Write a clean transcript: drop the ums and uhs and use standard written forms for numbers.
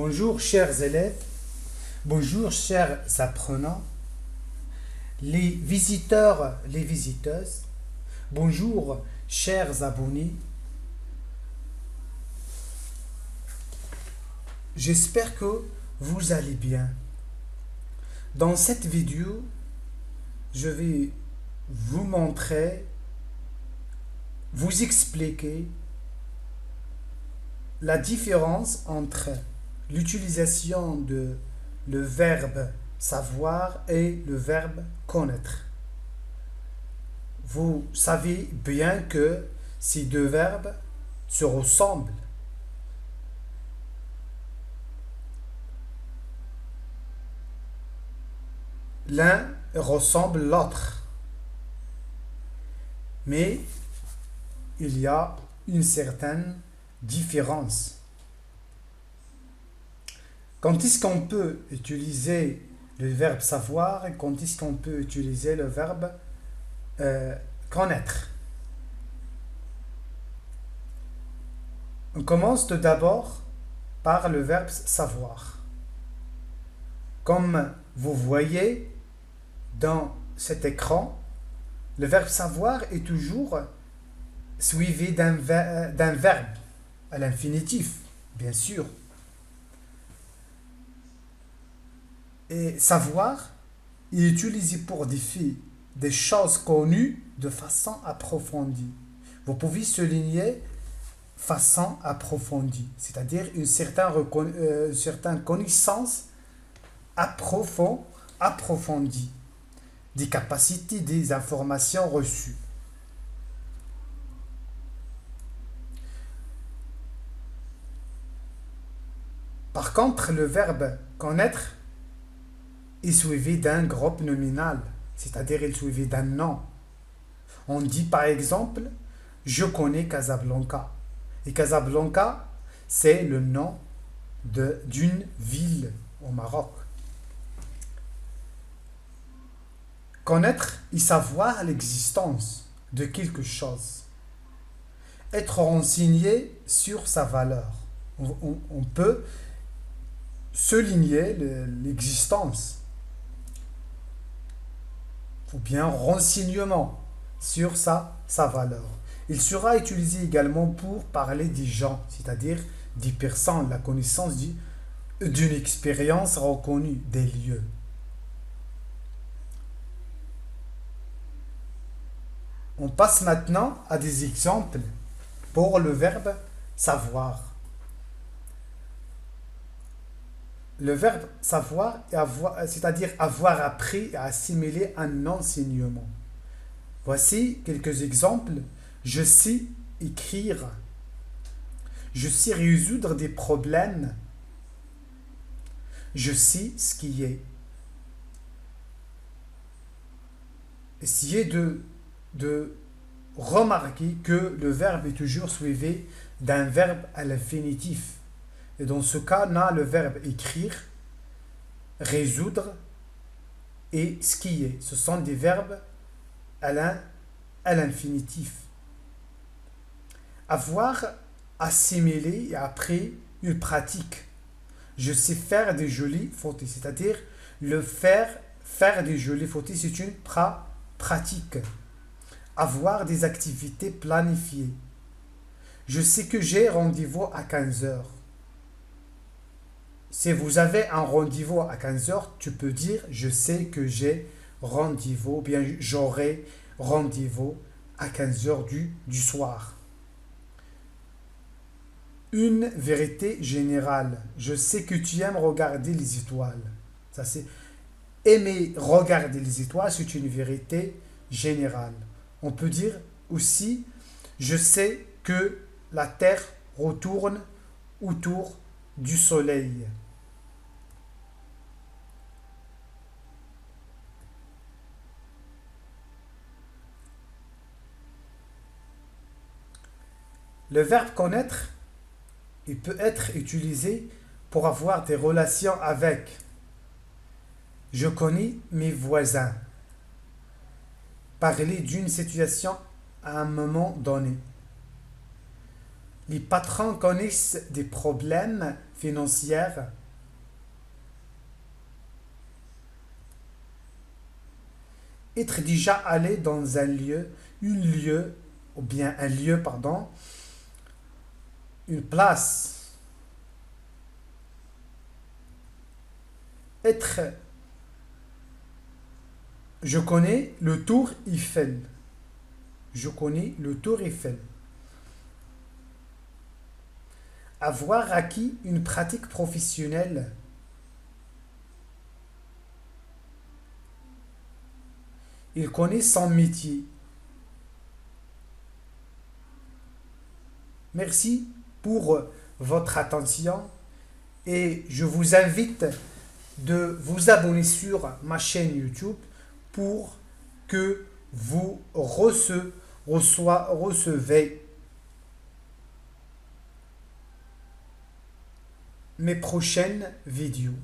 Bonjour chers élèves, bonjour chers apprenants, les visiteurs, les visiteuses, bonjour chers abonnés. J'espère que vous allez bien. Dans cette vidéo, je vais vous montrer, vous expliquer la différence entre l'utilisation de le verbe savoir et le verbe connaître. Vous savez bien que ces deux verbes se ressemblent. L'un ressemble l'autre. Mais il y a une certaine différence. Quand est-ce qu'on peut utiliser le verbe savoir et quand est-ce qu'on peut utiliser le verbe connaître? On commence tout d'abord par le verbe savoir. Comme vous voyez dans cet écran, le verbe savoir est toujours suivi d'un verbe à l'infinitif, bien sûr. Et savoir est utilisé pour des choses connues de façon approfondie. Vous pouvez souligner façon approfondie, c'est-à-dire une certaine connaissance approfondie des capacités, des informations reçues. Par contre, le verbe connaître est suivi d'un groupe nominal, c'est-à-dire il est suivi d'un nom. On dit par exemple, je connais Casablanca. Et Casablanca, c'est le nom d'une ville au Maroc. Connaître et savoir l'existence de quelque chose. Être renseigné sur sa valeur. On peut souligner l'existence ou bien renseignement sur sa valeur. Il sera utilisé également pour parler des gens, c'est-à-dire des personnes, la connaissance d'une expérience reconnue, des lieux. On passe maintenant à des exemples pour le verbe savoir. Le verbe savoir, c'est-à-dire avoir appris et assimiler un enseignement. Voici quelques exemples. Je sais écrire. Je sais résoudre des problèmes. Je sais skier. Essayez de remarquer que le verbe est toujours suivi d'un verbe à l'infinitif. Et dans ce cas, on a le verbe écrire, résoudre et skier. Ce sont des verbes à l'infinitif. Avoir assimilé et appris une pratique. Je sais faire des jolies photos. C'est-à-dire, le faire des jolies photos, c'est une pratique. Avoir des activités planifiées. Je sais que j'ai rendez-vous à 15 heures. Si vous avez un rendez-vous à 15 heures, tu peux dire je sais que j'ai rendez-vous, ou bien j'aurai rendez-vous à 15 heures du soir. Une vérité générale. Je sais que tu aimes regarder les étoiles. Ça c'est aimer regarder les étoiles, c'est une vérité générale. On peut dire aussi je sais que la Terre retourne autour du soleil. Le verbe connaître, il peut être utilisé pour avoir des relations avec. Je connais mes voisins. Parler d'une situation à un moment donné. Les patrons connaissent des problèmes financiers. Être déjà allé dans un lieu, une place. Être, je connais le Tour Eiffel. Je connais le Tour Eiffel. Avoir acquis une pratique professionnelle. Il connaît son métier. Merci pour votre attention et je vous invite de vous abonner sur ma chaîne YouTube pour que vous recevez mes prochaines vidéos.